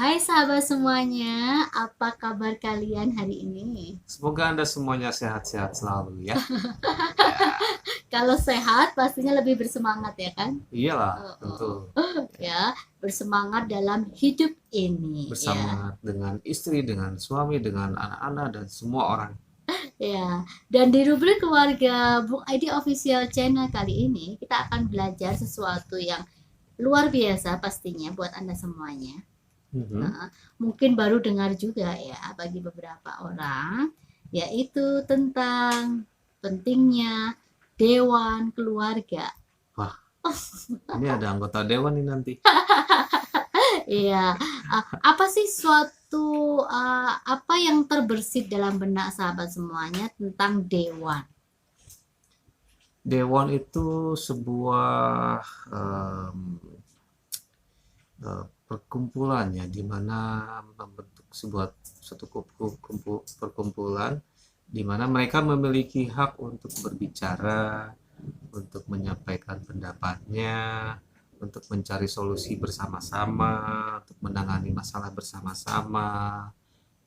Hai sahabat semuanya, apa kabar kalian hari ini? Semoga Anda semuanya sehat-sehat selalu ya. Ya, Kalau sehat pastinya lebih bersemangat ya kan? iyalah, Oh, tentu. oh. Ya, Ya, bersemangat dalam hidup ini ya. bersama dengan istri, dengan suami, dengan anak-anak dan semua orang. Ya, dan di rubrik keluarga Bung ID Official Channel kali ini kita akan belajar sesuatu yang luar biasa pastinya buat Anda semuanya. Mhm. Nah, mungkin baru dengar juga ya bagi beberapa orang, yaitu tentang pentingnya dewan keluarga. Wah, ini ada anggota dewan nih nanti. Iya, apa sih suatu apa yang terbersit dalam benak sahabat semuanya tentang dewan? Dewan itu sebuah em, perkumpulan ya, di mana membentuk sebuah satu perkumpulan di mana mereka memiliki hak untuk berbicara, untuk menyampaikan pendapatnya, untuk mencari solusi bersama-sama, untuk menangani masalah bersama-sama,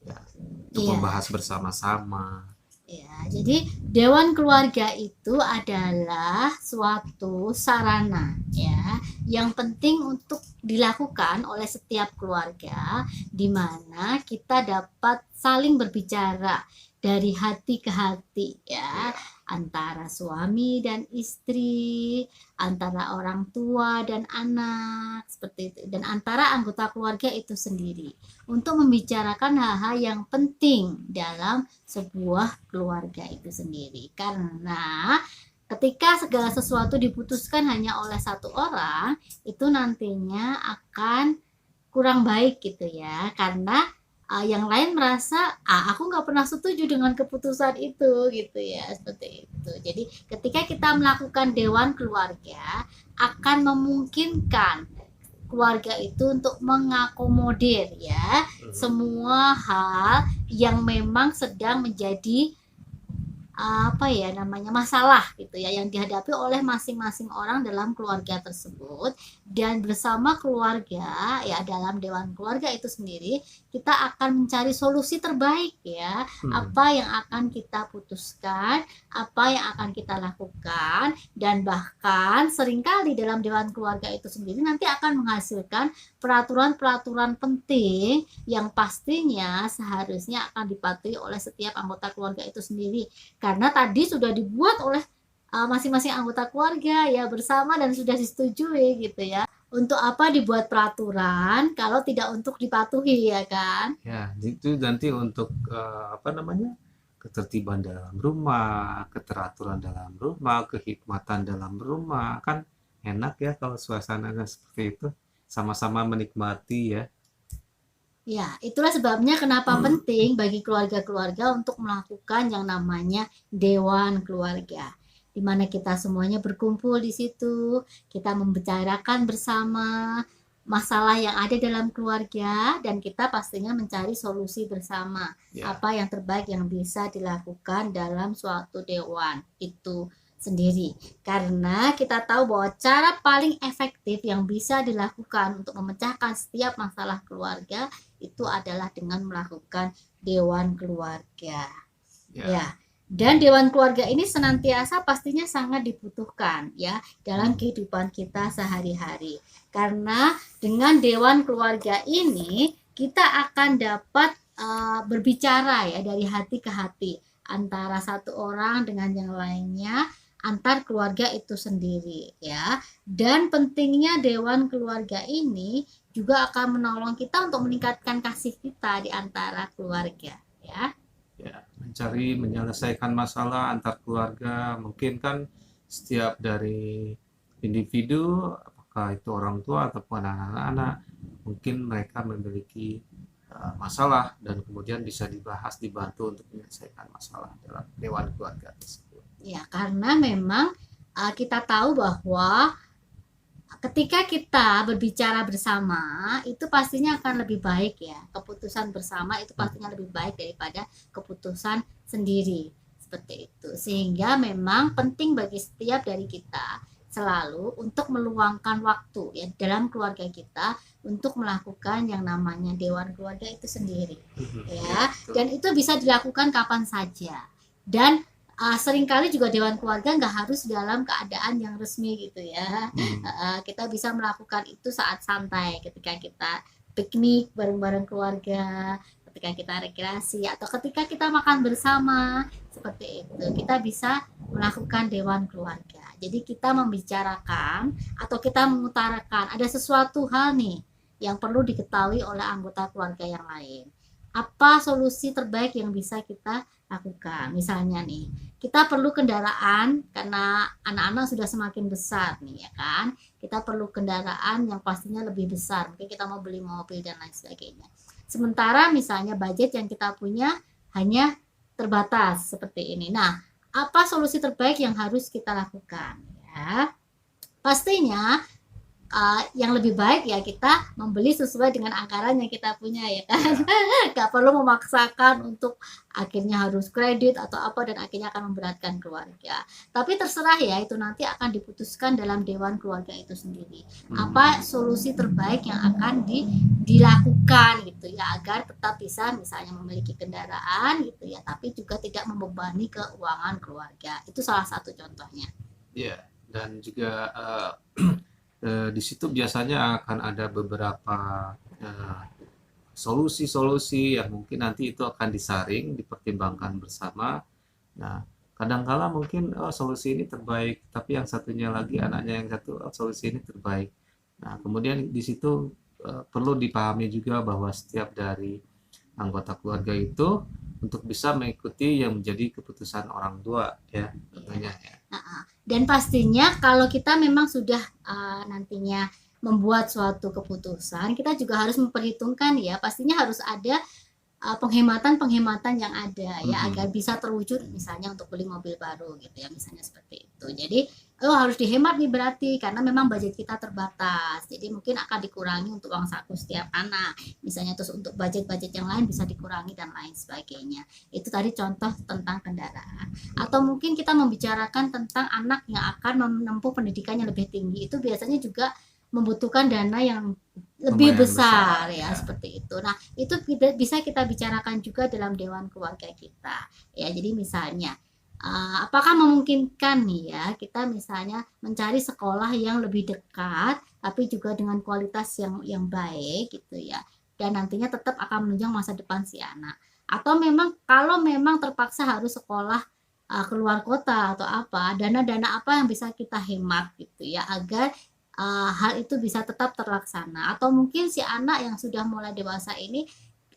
ya, untuk Iya, membahas bersama-sama. ya. Jadi dewan keluarga itu adalah suatu sarana ya yang penting untuk dilakukan oleh setiap keluarga di mana kita dapat saling berbicara dari hati ke hati ya, Ya, antara suami dan istri, antara orang tua dan anak seperti itu, dan antara anggota keluarga itu sendiri untuk membicarakan hal-hal yang penting dalam sebuah keluarga itu sendiri. Karena ketika segala sesuatu diputuskan hanya oleh satu orang, itu nantinya akan kurang baik gitu ya. Karena yang lain merasa aku nggak pernah setuju dengan keputusan itu gitu ya, seperti itu. Jadi ketika kita melakukan dewan keluarga akan memungkinkan keluarga itu untuk mengakomodir ya mhm. semua hal yang memang sedang menjadi apa ya namanya masalah gitu ya yang dihadapi oleh masing-masing orang dalam keluarga tersebut, dan bersama keluarga ya dalam dewan keluarga itu sendiri kita akan mencari solusi terbaik ya, Hmm. apa yang akan kita putuskan, apa yang akan kita lakukan, dan bahkan seringkali dalam dewan keluarga itu sendiri nanti akan menghasilkan peraturan-peraturan penting yang pastinya seharusnya akan dipatuhi oleh setiap anggota keluarga itu sendiri, karena tadi sudah dibuat oleh masing-masing anggota keluarga ya bersama dan sudah disetujui gitu ya. Untuk apa dibuat peraturan kalau tidak untuk dipatuhi ya kan? Ya, itu nanti untuk apa namanya? Ketertiban dalam rumah, keteraturan dalam rumah, kehikmatan dalam rumah. Kan enak ya kalau suasananya seperti itu. Sama-sama menikmati ya. Ya, itulah sebabnya kenapa penting bagi keluarga-keluarga untuk melakukan yang namanya dewan keluarga, di mana kita semuanya berkumpul di situ, kita membicarakan bersama masalah yang ada dalam keluarga, dan kita pastinya mencari solusi bersama Ya, apa yang terbaik yang bisa dilakukan dalam suatu dewan itu sendiri. Karena kita tahu bahwa cara paling efektif yang bisa dilakukan untuk memecahkan setiap masalah keluarga itu adalah dengan melakukan dewan keluarga. ya. Ya. Dan dewan keluarga ini senantiasa pastinya sangat dibutuhkan ya dalam Hmm. kehidupan kita sehari-hari. Karena dengan dewan keluarga ini kita akan dapat berbicara ya dari hati ke hati antara satu orang dengan yang lainnya, antar keluarga itu sendiri ya. Dan pentingnya dewan keluarga ini juga akan menolong kita untuk meningkatkan kasih kita di antara keluarga ya. Ya, mencari menyelesaikan masalah antar keluarga. Mungkin kan setiap dari individu, apakah itu orang tua ataupun anak-anak, mungkin mereka memiliki masalah dan kemudian bisa dibahas, dibantu untuk menyelesaikan masalah dalam dewan keluarga tersebut. Ya, karena memang kita tahu bahwa ketika kita berbicara bersama itu pastinya akan lebih baik ya. Keputusan bersama itu pastinya lebih baik daripada keputusan sendiri. Seperti itu. Sehingga memang penting bagi setiap dari kita selalu untuk meluangkan waktu ya dalam keluarga kita untuk melakukan yang namanya dewan keluarga itu sendiri ya, dan itu bisa dilakukan kapan saja. Dan seringkali juga dewan keluarga nggak harus dalam keadaan yang resmi gitu ya. Kita bisa melakukan itu saat santai ketika kita piknik bareng-bareng keluarga, ketika kita rekreasi, atau ketika kita makan bersama seperti itu. Kita bisa melakukan dewan keluarga. Jadi kita membicarakan atau kita mengutarakan ada sesuatu hal nih yang perlu diketahui oleh anggota keluarga yang lain. Apa solusi terbaik yang bisa kita lakukan? Misalnya nih, kita perlu kendaraan karena anak-anak sudah semakin besar nih ya kan. Kita perlu kendaraan yang pastinya lebih besar. Mungkin kita mau beli mobil dan lain sebagainya. Sementara misalnya budget yang kita punya hanya terbatas seperti ini. Nah, apa solusi terbaik yang harus kita lakukan ya? Pastinya yang lebih baik ya kita membeli sesuai dengan anggaran yang kita punya ya kan. Gak perlu memaksakan untuk akhirnya harus kredit atau apa dan akhirnya akan memberatkan keluarga. Tapi terserah ya, itu nanti akan diputuskan dalam dewan keluarga itu sendiri. Apa solusi terbaik yang akan dilakukan gitu ya, agar tetap bisa misalnya memiliki kendaraan gitu ya, tapi juga tidak membebani keuangan keluarga. Itu salah satu contohnya. Ya, dan juga di situ biasanya akan ada beberapa solusi-solusi yang mungkin nanti itu akan disaring, dipertimbangkan bersama. Nah, kadangkala mungkin solusi ini terbaik, tapi yang satunya lagi anaknya yang satu solusi ini terbaik. Nah, kemudian di situ perlu dipahami juga bahwa setiap dari anggota keluarga itu untuk bisa mengikuti yang menjadi keputusan orang tua ya tentunya ya. Dan pastinya kalau kita memang sudah nantinya membuat suatu keputusan, kita juga harus memperhitungkan ya, pastinya harus ada penghematan-penghematan yang ada ya, agar bisa terwujud misalnya untuk beli mobil baru gitu ya, misalnya seperti itu. Jadi harus dihemat nih berarti karena memang budget kita terbatas. Jadi mungkin akan dikurangi untuk uang saku setiap anak. Misalnya terus untuk budget-budget yang lain bisa dikurangi dan lain sebagainya. Itu tadi contoh tentang kendaraan. Atau mungkin kita membicarakan tentang anak yang akan menempuh pendidikan yang lebih tinggi. Itu biasanya juga membutuhkan dana yang lebih besar ya, seperti itu. Nah, itu bisa kita bicarakan juga dalam dewan keluarga kita. Ya, jadi misalnya apakah memungkinkan nih ya kita misalnya mencari sekolah yang lebih dekat tapi juga dengan kualitas yang baik gitu ya, dan nantinya tetap akan menunjang masa depan si anak. Atau memang kalau memang terpaksa harus sekolah keluar kota atau apa, dana-dana apa yang bisa kita hemat gitu ya, agar hal itu bisa tetap terlaksana. Atau mungkin si anak yang sudah mulai dewasa ini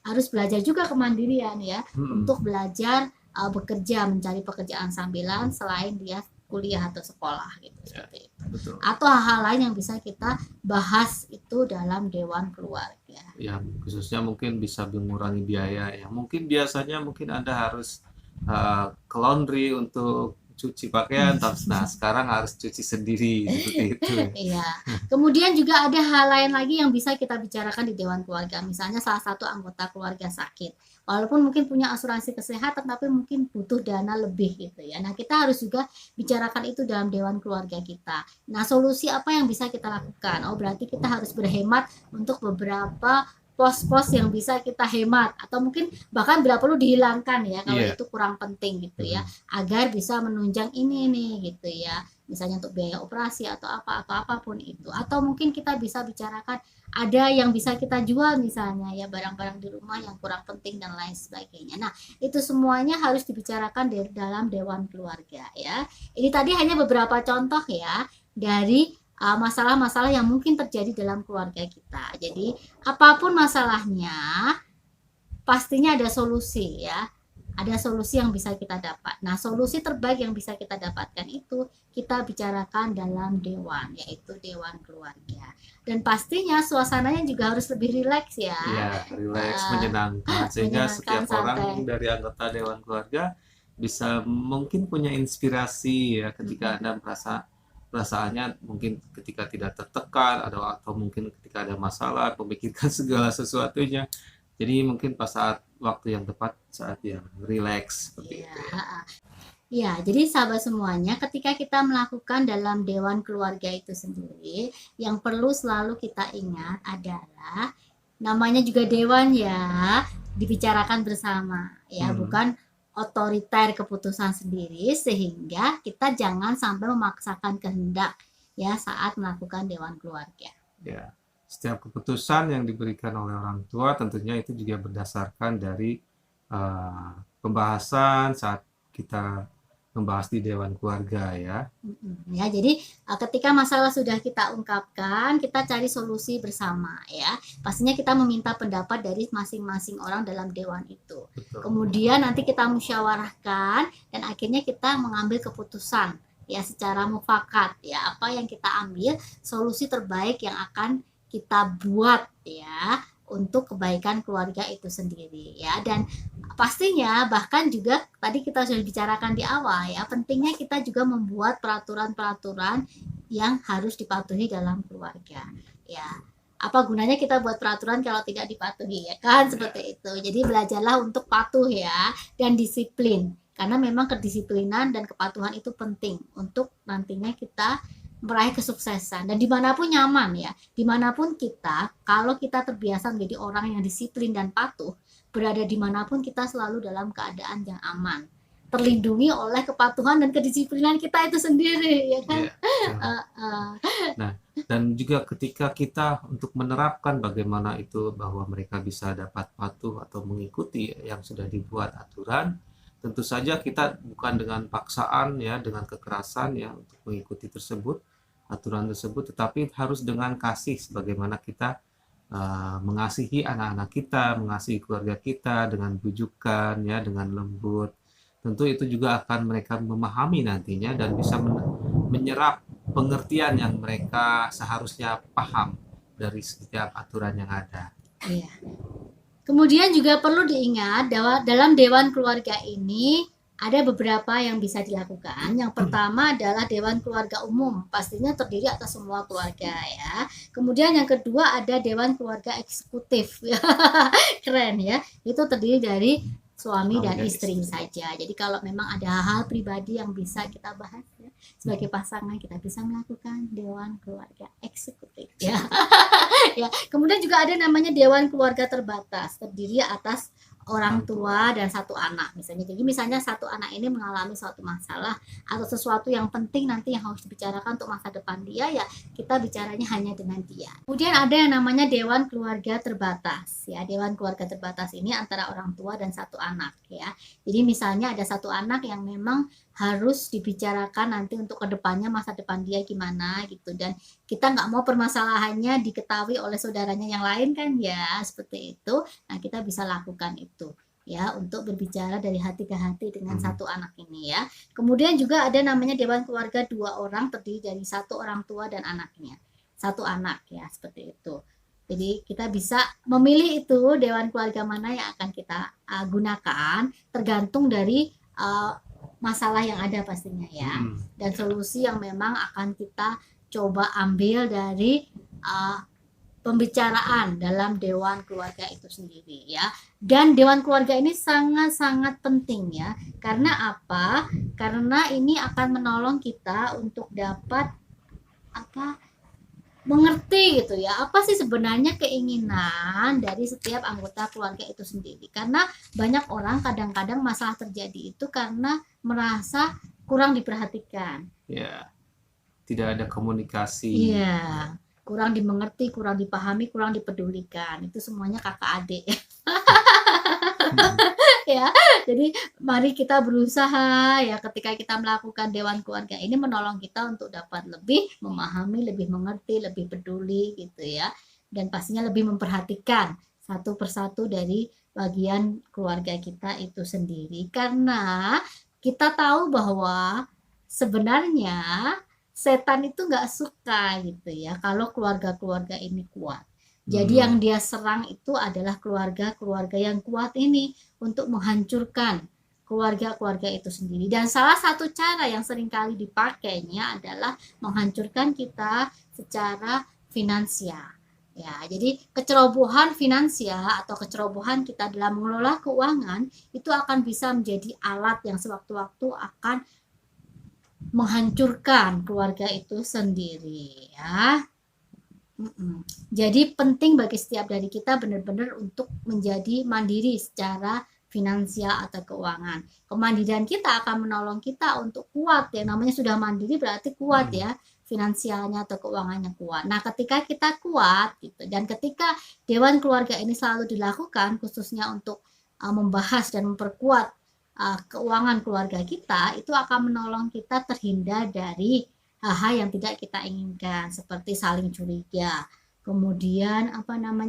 harus belajar juga kemandirian ya, untuk belajar bekerja, mencari pekerjaan sambilan selain dia kuliah atau sekolah gitu ya, seperti itu. Betul. Atau hal-hal lain yang bisa kita bahas itu dalam dewan keluarga. Ya, khususnya mungkin bisa mengurangi biaya ya. Mungkin biasanya Anda harus ke laundry untuk cuci pakaian, nah sekarang harus cuci sendiri seperti itu. Iya. Kemudian juga ada hal lain lagi yang bisa kita bicarakan di dewan keluarga. Misalnya salah satu anggota keluarga sakit, walaupun mungkin punya asuransi kesehatan, tapi mungkin butuh dana lebih gitu ya. Nah, kita harus juga bicarakan itu dalam dewan keluarga kita. Nah, solusi apa yang bisa kita lakukan? Oh, berarti kita harus berhemat untuk beberapa pos-pos yang bisa kita hemat, atau mungkin bahkan bila perlu dihilangkan ya kalau itu kurang penting gitu ya, agar bisa menunjang ini nih gitu ya, misalnya untuk biaya operasi atau apa atau apapun itu. Atau mungkin kita bisa bicarakan ada yang bisa kita jual misalnya ya, barang-barang di rumah yang kurang penting dan lain sebagainya. Nah, itu semuanya harus dibicarakan dalam dewan keluarga ya. Ini tadi hanya beberapa contoh ya dari masalah-masalah yang mungkin terjadi dalam keluarga kita. Jadi apapun masalahnya pastinya ada solusi ya, ada solusi yang bisa kita dapat. Nah, solusi terbaik yang bisa kita dapatkan itu kita bicarakan dalam dewan, yaitu dewan keluarga. Dan pastinya suasananya juga harus lebih rileks ya. Iya, rileks, menyenangkan, sehingga setiap orang dari anggota dewan keluarga bisa mungkin punya inspirasi ya ketika Anda perasaannya mungkin ketika tidak tertekan atau mungkin ketika ada masalah memikirkan segala sesuatunya. Jadi mungkin pas saat waktu yang tepat, saat yang rileks seperti itu ya. Ya, jadi sahabat semuanya, ketika kita melakukan dalam dewan keluarga itu sendiri, yang perlu selalu kita ingat adalah namanya juga dewan ya, dibicarakan bersama ya, Hmm, bukan otoriter keputusan sendiri, sehingga kita jangan sampai memaksakan kehendak ya saat melakukan dewan keluarga. ya. Setiap keputusan yang diberikan oleh orang tua tentunya itu juga berdasarkan dari pembahasan saat kita membahas di dewan keluarga ya. Ya, jadi ketika masalah sudah kita ungkapkan, kita cari solusi bersama ya. Pastinya kita meminta pendapat dari masing-masing orang dalam dewan itu. Betul. Kemudian nanti kita musyawarahkan dan akhirnya kita mengambil keputusan ya secara mufakat ya, apa yang kita ambil solusi terbaik yang akan kita buat ya untuk kebaikan keluarga itu sendiri ya. Dan pastinya bahkan juga tadi kita sudah bicarakan di awal ya, pentingnya kita juga membuat peraturan-peraturan yang harus dipatuhi dalam keluarga ya. Apa gunanya kita buat peraturan kalau tidak dipatuhi ya kan, seperti itu. Jadi belajarlah untuk patuh ya dan disiplin, karena memang kedisiplinan dan kepatuhan itu penting untuk nantinya kita meraih kesuksesan dan dimanapun nyaman ya, dimanapun kita, kalau kita terbiasa menjadi orang yang disiplin dan patuh, berada dimanapun kita selalu dalam keadaan yang aman, terlindungi oleh kepatuhan dan kedisiplinan kita itu sendiri ya kan. Ya, betul. Nah, dan juga ketika kita untuk menerapkan bagaimana itu bahwa mereka bisa dapat patuh atau mengikuti yang sudah dibuat aturan, tentu saja kita bukan dengan paksaan ya, dengan kekerasan ya untuk mengikuti tersebut, aturan tersebut, tetapi harus dengan kasih sebagaimana kita mengasihi anak-anak kita, mengasihi keluarga kita dengan bujukan ya, dengan lembut. Tentu itu juga akan mereka memahami nantinya dan bisa menyerap pengertian yang mereka seharusnya paham dari setiap aturan yang ada. Iya. Kemudian juga perlu diingat dalam dewan keluarga ini ada beberapa yang bisa dilakukan. Yang pertama adalah dewan keluarga umum, pastinya terdiri atas semua keluarga ya. Kemudian yang kedua ada dewan keluarga eksekutif. Keren ya. Itu terdiri dari suami dan istri saja. Jadi kalau memang ada hal pribadi yang bisa kita bahas ya, sebagai pasangan kita bisa melakukan dewan keluarga eksekutif ya. Ya, kemudian juga ada namanya dewan keluarga terbatas, terdiri atas orang tua dan satu anak misalnya. Jadi misalnya satu anak ini mengalami suatu masalah atau sesuatu yang penting nanti yang harus dibicarakan untuk masa depan dia, ya kita bicaranya hanya dengan dia. Kemudian ada yang namanya dewan keluarga terbatas ya. Dewan keluarga terbatas ini antara orang tua dan satu anak ya. Jadi misalnya ada satu anak yang memang harus dibicarakan nanti untuk kedepannya, masa depan dia gimana gitu, dan kita nggak mau permasalahannya diketahui oleh saudaranya yang lain kan ya, seperti itu. Nah, kita bisa lakukan itu ya untuk berbicara dari hati ke hati dengan satu anak ini ya. Kemudian juga ada namanya dewan keluarga dua orang, terdiri dari satu orang tua dan anaknya, satu anak ya, seperti itu. Jadi kita bisa memilih itu dewan keluarga mana yang akan kita gunakan, tergantung dari masalah yang ada pastinya ya, dan solusi yang memang akan kita coba ambil dari pembicaraan dalam dewan keluarga itu sendiri ya. Dan dewan keluarga ini sangat-sangat penting ya. Karena apa? Karena ini akan menolong kita untuk dapat mengerti gitu ya, apa sih sebenarnya keinginan dari setiap anggota keluarga itu sendiri. Karena banyak orang kadang-kadang masalah terjadi itu karena merasa kurang diperhatikan. Ya, tidak ada komunikasi. Iya, kurang dimengerti, kurang dipahami, kurang dipedulikan. Itu semuanya kakak adik. Ya, jadi mari kita berusaha ya ketika kita melakukan dewan keluarga ini menolong kita untuk dapat lebih memahami, lebih mengerti, lebih peduli gitu ya. Dan pastinya lebih memperhatikan satu persatu dari bagian keluarga kita itu sendiri. Karena kita tahu bahwa sebenarnya setan itu nggak suka gitu ya kalau keluarga-keluarga ini kuat. Jadi yang dia serang itu adalah keluarga-keluarga yang kuat ini untuk menghancurkan keluarga-keluarga itu sendiri. Dan salah satu cara yang seringkali dipakainya adalah menghancurkan kita secara finansial. Ya, jadi kecerobohan finansial atau kecerobohan kita dalam mengelola keuangan itu akan bisa menjadi alat yang sewaktu-waktu akan menghancurkan keluarga itu sendiri ya. Jadi penting bagi setiap dari kita benar-benar untuk menjadi mandiri secara finansial atau keuangan. Kemandirian kita akan menolong kita untuk kuat ya. Namanya sudah mandiri berarti kuat ya, finansialnya atau keuangannya kuat. Nah, ketika kita kuat gitu dan ketika dewan keluarga ini selalu dilakukan khususnya untuk membahas dan memperkuat keuangan keluarga kita, itu akan menolong kita terhindar dari hal-hal yang tidak kita inginkan seperti saling curiga, kemudian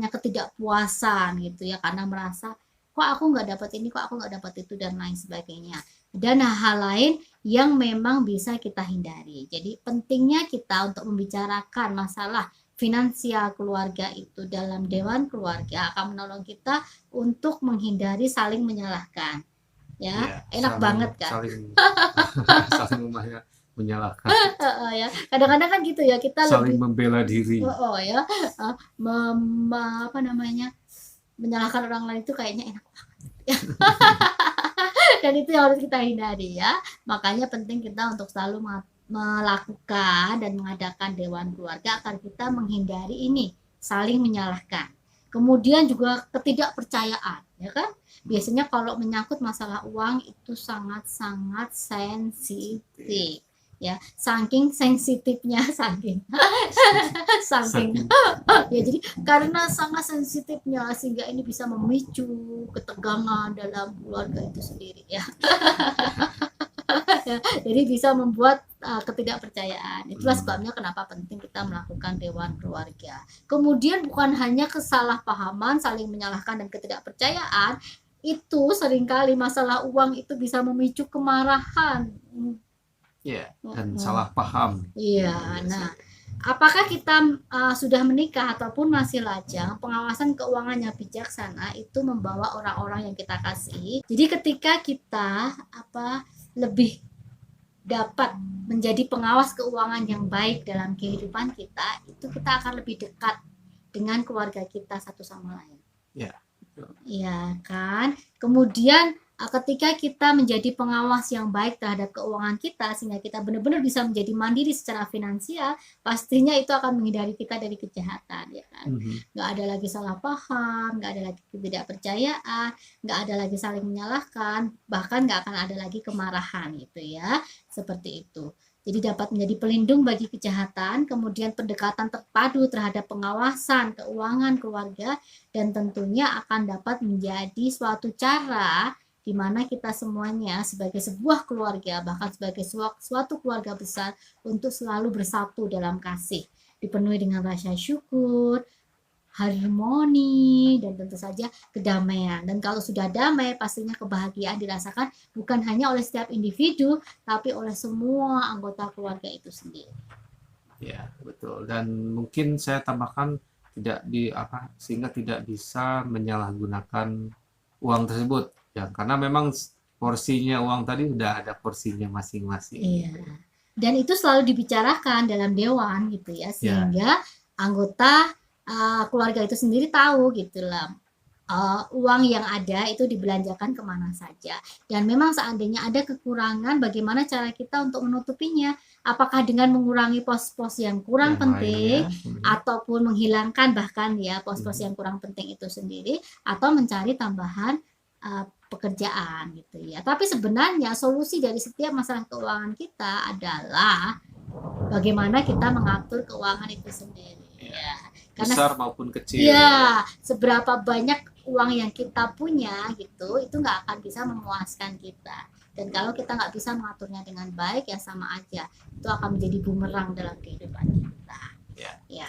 ketidakpuasan gitu ya karena merasa kok aku nggak dapat ini, kok aku nggak dapat itu dan lain sebagainya. Dan hal lain yang memang bisa kita hindari. Jadi pentingnya kita untuk membicarakan masalah finansial keluarga itu dalam dewan keluarga akan menolong kita untuk menghindari saling menyalahkan. Ya, enak banget kan? Saling menyalahkan. Ya, kadang-kadang kan gitu ya kita saling lebih membela diri. Ya, menyalahkan orang lain itu kayaknya enak banget. Dan itu yang harus kita hindari ya. Makanya penting kita untuk selalu melakukan dan mengadakan dewan keluarga agar kita menghindari ini saling menyalahkan. Kemudian juga ketidakpercayaan, ya kan? Biasanya kalau menyangkut masalah uang itu sangat-sangat sensitif. Ya, saking sensitifnya saking ya, jadi karena sangat sensitifnya sehingga ini bisa memicu ketegangan dalam keluarga itu sendiri ya. Jadi bisa membuat ketidakpercayaan. Itulah sebabnya kenapa penting kita melakukan dewan keluarga. Kemudian bukan hanya kesalahpahaman, saling menyalahkan dan ketidakpercayaan, itu seringkali masalah uang itu bisa memicu kemarahan. Ya, dan salah paham. Iya, nah, apakah kita sudah menikah ataupun masih lajang, pengawasan keuangan yang bijaksana itu membawa orang-orang yang kita kasihi. Jadi ketika kita lebih dapat menjadi pengawas keuangan yang baik dalam kehidupan kita, itu kita akan lebih dekat dengan keluarga kita satu sama lain. Ya. Iya kan? Kemudian ketika kita menjadi pengawas yang baik terhadap keuangan kita sehingga kita benar-benar bisa menjadi mandiri secara finansial, pastinya itu akan menghindari kita dari kejahatan ya kan. Nggak ada lagi salah paham, nggak ada lagi ketidakpercayaan, nggak ada lagi saling menyalahkan, bahkan nggak akan ada lagi kemarahan gitu ya, seperti itu. Jadi dapat menjadi pelindung bagi kejahatan, kemudian pendekatan terpadu terhadap pengawasan keuangan keluarga, dan tentunya akan dapat menjadi suatu cara di mana kita semuanya sebagai sebuah keluarga, bahkan sebagai suatu keluarga besar untuk selalu bersatu dalam kasih, dipenuhi dengan rasa syukur, harmoni, dan tentu saja kedamaian. Dan kalau sudah damai, pastinya kebahagiaan dirasakan bukan hanya oleh setiap individu, tapi oleh semua anggota keluarga itu sendiri. Ya, betul. Dan mungkin saya tambahkan sehingga tidak bisa menyalahgunakan uang tersebut. Ya, karena memang porsinya uang tadi udah ada porsinya masing-masing. Iya. Dan itu selalu dibicarakan dalam dewan gitu ya, sehingga anggota keluarga itu sendiri tahu gitu lah uang yang ada itu dibelanjakan kemana saja. Dan memang seandainya ada kekurangan, bagaimana cara kita untuk menutupinya? Apakah dengan mengurangi pos-pos yang kurang penting, ataupun menghilangkan bahkan ya pos-pos yang kurang penting itu sendiri, atau mencari tambahan pekerjaan gitu ya. Tapi sebenarnya solusi dari setiap masalah keuangan kita adalah bagaimana kita mengatur keuangan itu sendiri ya. Karena besar maupun kecil. Ya, seberapa banyak uang yang kita punya gitu, itu nggak akan bisa memuaskan kita. Dan kalau kita nggak bisa mengaturnya dengan baik ya sama aja, itu akan menjadi bumerang dalam kehidupan kita. Ya.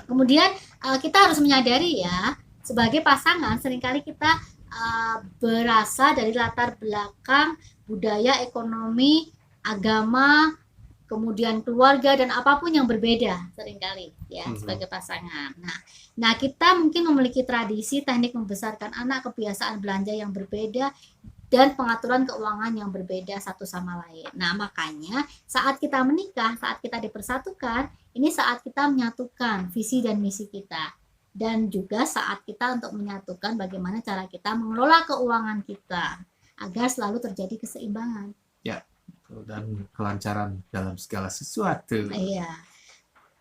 Kemudian kita harus menyadari ya, sebagai pasangan seringkali kita berasal dari latar belakang budaya, ekonomi, agama, kemudian keluarga dan apapun yang berbeda seringkali ya sebagai pasangan. Nah kita mungkin memiliki tradisi, teknik membesarkan anak, kebiasaan belanja yang berbeda, dan pengaturan keuangan yang berbeda satu sama lain. Nah, makanya saat kita menikah, saat kita dipersatukan, ini saat kita menyatukan visi dan misi kita. Dan juga saat kita untuk menyatukan bagaimana cara kita mengelola keuangan kita agar selalu terjadi keseimbangan. Ya, dan kelancaran dalam segala sesuatu. Iya.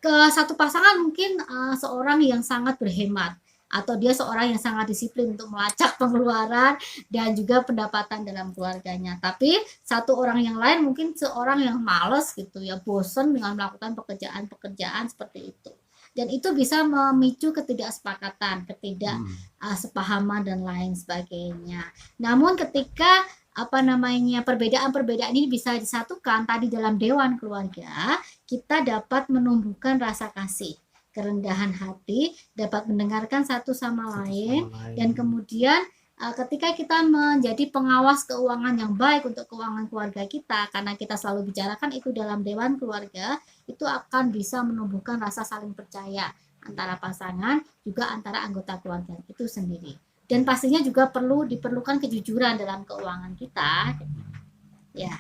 Ke satu pasangan mungkin seorang yang sangat berhemat atau dia seorang yang sangat disiplin untuk melacak pengeluaran dan juga pendapatan dalam keluarganya. Tapi satu orang yang lain mungkin seorang yang males gitu ya, bosan dengan melakukan pekerjaan-pekerjaan seperti itu. Dan itu bisa memicu ketidaksepakatan, ketidaksepahaman dan lain sebagainya. Namun ketika perbedaan-perbedaan ini bisa disatukan tadi dalam dewan keluarga, kita dapat menumbuhkan rasa kasih, kerendahan hati, dapat mendengarkan satu sama lain, dan kemudian ketika kita menjadi pengawas keuangan yang baik untuk keuangan keluarga kita, karena kita selalu bicarakan itu dalam dewan keluarga, itu akan bisa menumbuhkan rasa saling percaya antara pasangan, juga antara anggota keluarga itu sendiri. Dan pastinya juga diperlukan kejujuran dalam keuangan kita, ya.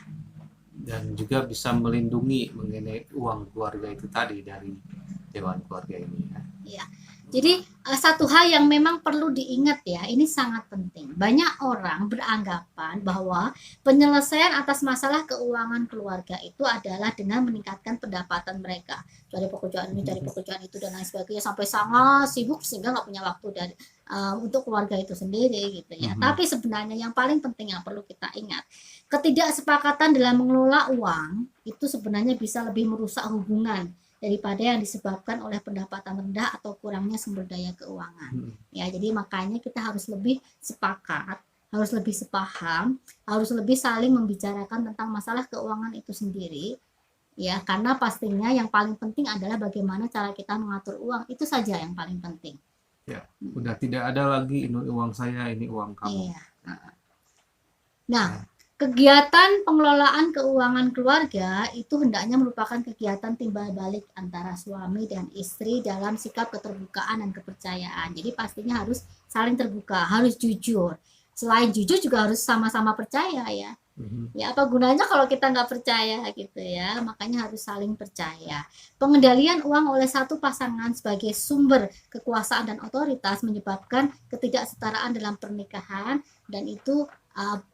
Dan juga bisa melindungi mengenai uang keluarga itu tadi dari dewan keluarga ini ya. Ya. Jadi satu hal yang memang perlu diingat ya, ini sangat penting. Banyak orang beranggapan bahwa penyelesaian atas masalah keuangan keluarga itu adalah dengan meningkatkan pendapatan mereka. Cari pekerjaan ini, cari pekerjaan itu, dan lain sebagainya, sampai sangat sibuk sehingga nggak punya waktu untuk keluarga itu sendiri gitu ya. Tapi sebenarnya yang paling penting yang perlu kita ingat, ketidaksepakatan dalam mengelola uang itu sebenarnya bisa lebih merusak hubungan daripada yang disebabkan oleh pendapatan rendah atau kurangnya sumber daya keuangan. Ya, jadi makanya kita harus lebih sepakat, harus lebih sepaham, harus lebih saling membicarakan tentang masalah keuangan itu sendiri. Ya, karena pastinya yang paling penting adalah bagaimana cara kita mengatur uang, itu saja yang paling penting. Ya, udah tidak ada lagi ini uang saya, ini uang kamu. Iya. Nah, kegiatan pengelolaan keuangan keluarga itu hendaknya merupakan kegiatan timbal balik antara suami dan istri dalam sikap keterbukaan dan kepercayaan. Jadi pastinya harus saling terbuka, harus jujur. Selain jujur juga harus sama-sama percaya ya. Ya, apa gunanya kalau kita nggak percaya gitu ya, makanya harus saling percaya. Pengendalian uang oleh satu pasangan sebagai sumber kekuasaan dan otoritas menyebabkan ketidaksetaraan dalam pernikahan, dan itu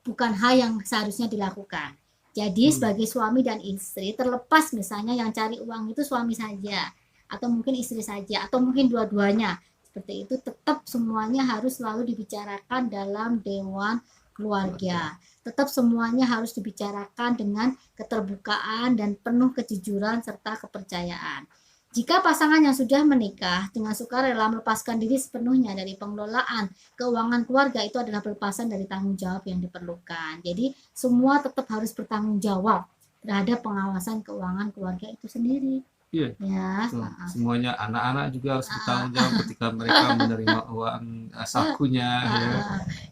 bukan hal yang seharusnya dilakukan. Jadi sebagai suami dan istri, terlepas misalnya yang cari uang itu suami saja, atau mungkin istri saja, atau mungkin dua-duanya, seperti itu, tetap semuanya harus selalu dibicarakan dalam dewan keluarga. Tetap semuanya harus dibicarakan dengan keterbukaan dan penuh kejujuran serta kepercayaan. Jika pasangan yang sudah menikah dengan sukarela melepaskan diri sepenuhnya dari pengelolaan keuangan keluarga, itu adalah pelepasan dari tanggung jawab yang diperlukan. Jadi semua tetap harus bertanggung jawab terhadap pengawasan keuangan keluarga itu sendiri. Iya. Ya. Semuanya, anak-anak juga harus bertanggung jawab ketika mereka menerima uang sakunya. Ya.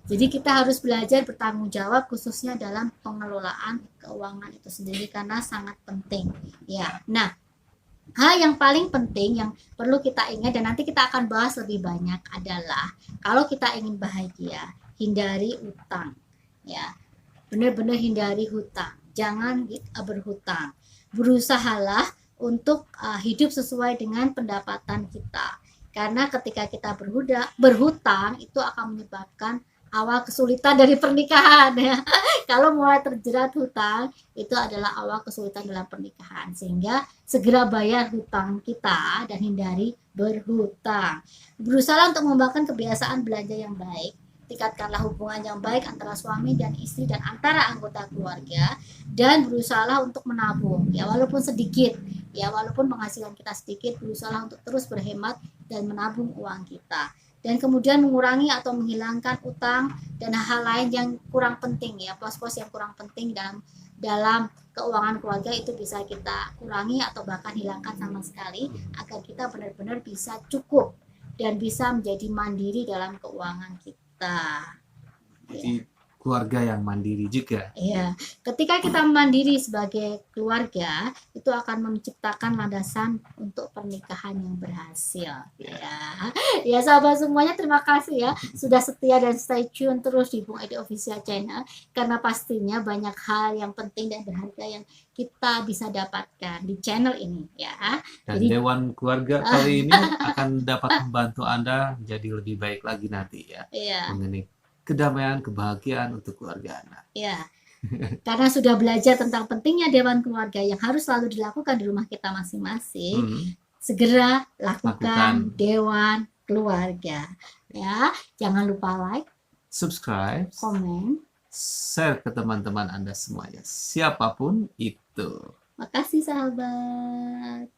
Jadi kita harus belajar bertanggung jawab khususnya dalam pengelolaan keuangan itu sendiri karena sangat penting. Ya. Nah, hal yang paling penting yang perlu kita ingat dan nanti kita akan bahas lebih banyak adalah kalau kita ingin bahagia, hindari utang. Ya. Benar-benar hindari hutang. Jangan berhutang. Berusahalah untuk hidup sesuai dengan pendapatan kita. Karena ketika kita berhutang itu akan menyebabkan awal kesulitan dari pernikahan ya. Kalau mulai terjerat hutang itu adalah awal kesulitan dalam pernikahan, sehingga segera bayar hutang kita dan hindari berhutang. Berusaha untuk membangun kebiasaan belanja yang baik. Tingkatkanlah hubungan yang baik antara suami dan istri dan antara anggota keluarga, dan berusahalah untuk menabung ya, walaupun sedikit ya, walaupun penghasilan kita sedikit, berusaha untuk terus berhemat dan menabung uang kita, dan kemudian mengurangi atau menghilangkan utang dan hal lain yang kurang penting ya, pos-pos yang kurang penting dalam keuangan keluarga itu bisa kita kurangi atau bahkan hilangkan sama sekali agar kita benar-benar bisa cukup dan bisa menjadi mandiri dalam keuangan kita. Jadi keluarga yang mandiri juga. Ya, ketika kita mandiri sebagai keluarga, itu akan menciptakan landasan untuk pernikahan yang berhasil. Ya, ya sahabat semuanya, terima kasih ya sudah setia dan stay tune terus di Bung Edi Official Channel, karena pastinya banyak hal yang penting dan berharga yang kita bisa dapatkan di channel ini ya. Dan Jadi Dewan Keluarga kali ini akan dapat membantu Anda jadi lebih baik lagi nanti ya, ya, mengenai kedamaian, kebahagiaan untuk keluarga Anda. ya. Karena sudah belajar tentang pentingnya dewan keluarga yang harus selalu dilakukan di rumah kita masing-masing, segera lakukan dewan keluarga ya. Jangan lupa like, subscribe, komen, share ke teman-teman Anda semuanya, siapapun itu. makasih sahabat.